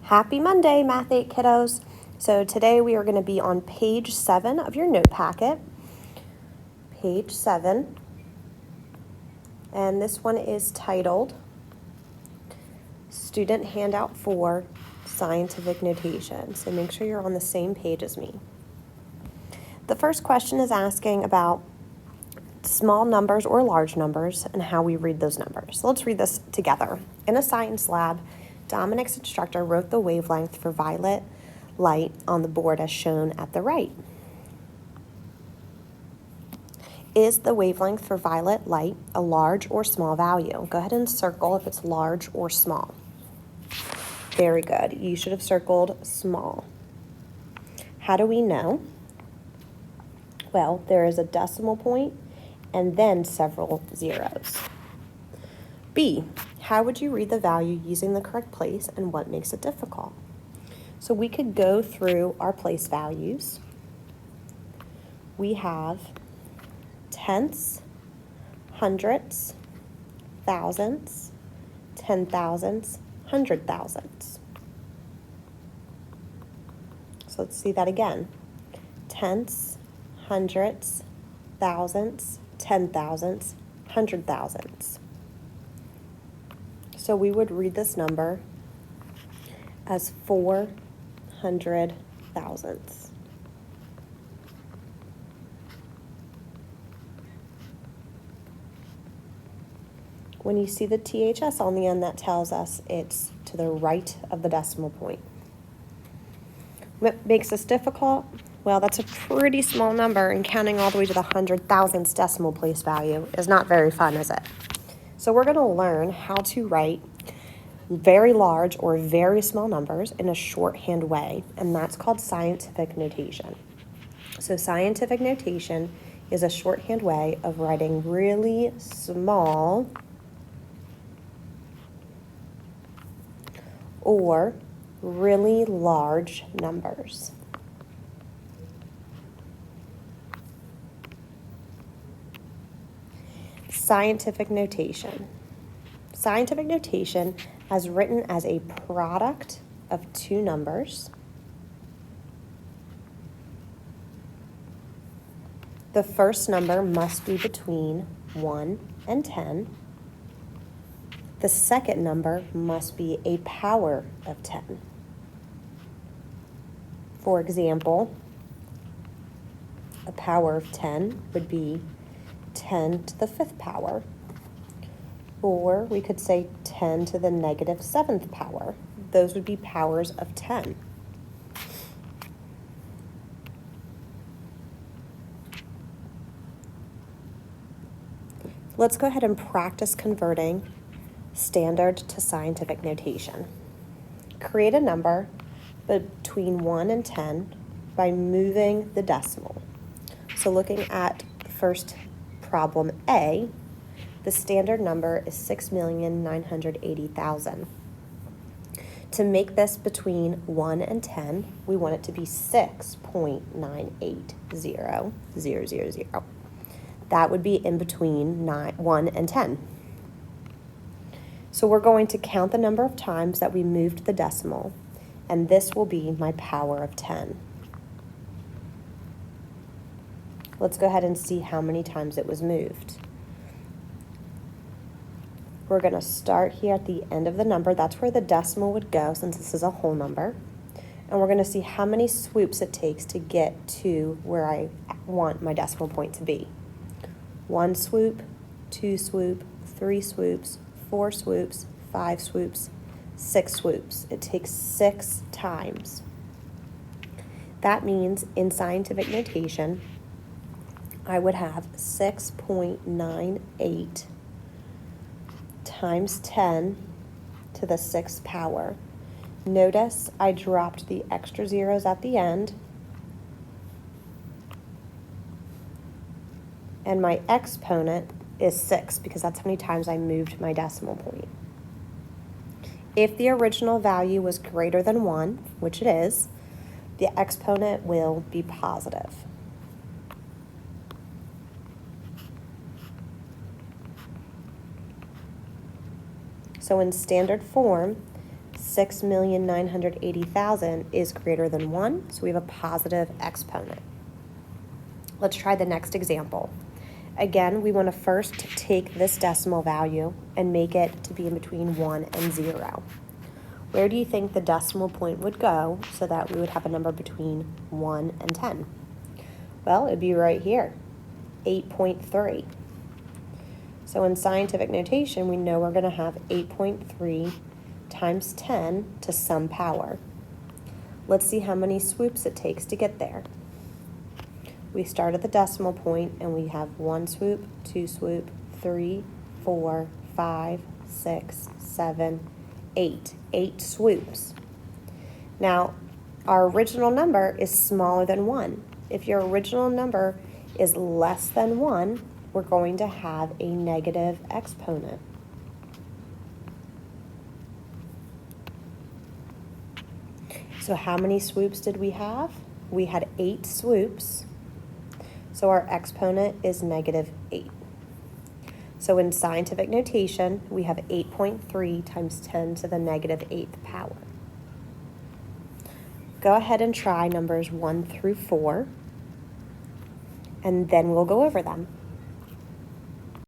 Happy Monday, Math 8 kiddos. So today we are going to be on page 7 of your note packet. Page 7. And this one is titled Student Handout for Scientific Notation. So make sure you're on the same page as me. The first question is asking about small numbers or large numbers and how we read those numbers. So let's read this together. In a science lab, Dominic's instructor wrote the wavelength for violet light on the board as shown at the right. Is the wavelength for violet light a large or small value? Go ahead and circle if it's large or small. Very good. You should have circled small. How do we know? Well, there is a decimal point and then several zeros. B, how would you read the value using the correct place and what makes it difficult? So we could go through our place values. We have tenths, hundredths, thousandths, 10,000ths, 100,000ths. So let's see that again. Tenths, hundredths, thousandths, 10,000ths, 100,000ths. So we would read this number as 400 thousandths. When you see the THS on the end, that tells us it's to the right of the decimal point. What makes this difficult? Well, that's a pretty small number, and counting all the way to the 100,000ths decimal place value is not very fun, is it? So we're going to learn how to write very large or very small numbers in a shorthand way, and that's called scientific notation. So scientific notation is a shorthand way of writing really small or really large numbers. Scientific notation. Scientific notation is written as a product of two numbers. The first number must be between 1 and 10. The second number must be a power of 10. For example, a power of 10 would be 10 to the 5th power. Or we could say 10 to the negative 7th power. Those would be powers of 10. Let's go ahead and practice converting standard to scientific notation. Create a number between 1 and 10 by moving the decimal. So looking at first problem A, the standard number is 6,980,000. To make this between 1 and 10, we want it to be 6.980000. That would be in between 1 and 10. So we're going to count the number of times that we moved the decimal, and this will be my power of 10. Let's go ahead and see how many times it was moved. We're going to start here at the end of the number. That's where the decimal would go since this is a whole number. And we're going to see how many swoops it takes to get to where I want my decimal point to be. 1 swoop, 2 swoop, 3 swoops, 4 swoops, 5 swoops, 6 swoops. It takes 6 times. That means in scientific notation, I would have 6.98 times 10 to the 6th power. Notice I dropped the extra zeros at the end, and my exponent is 6 because that's how many times I moved my decimal point. If the original value was greater than 1, which it is, the exponent will be positive. So in standard form, 6,980,000 is greater than 1, so we have a positive exponent. Let's try the next example. Again, we want to first take this decimal value and make it to be in between 1 and 0. Where do you think the decimal point would go so that we would have a number between 1 and 10? Well, it would be right here, 8.3. So in scientific notation, we know we're going to have 8.3 times 10 to some power. Let's see how many swoops it takes to get there. We start at the decimal point and we have 1 swoop, 2 swoop, 3, 4, 5, 6, 7, 8. 8 swoops. Now, our original number is smaller than 1. If your original number is less than 1, we're going to have a negative exponent. So how many swoops did we have? We had 8 swoops. So our exponent is negative 8. So in scientific notation, we have 8.3 times 10 to the negative 8th power. Go ahead and try numbers 1 through 4, and then we'll go over them.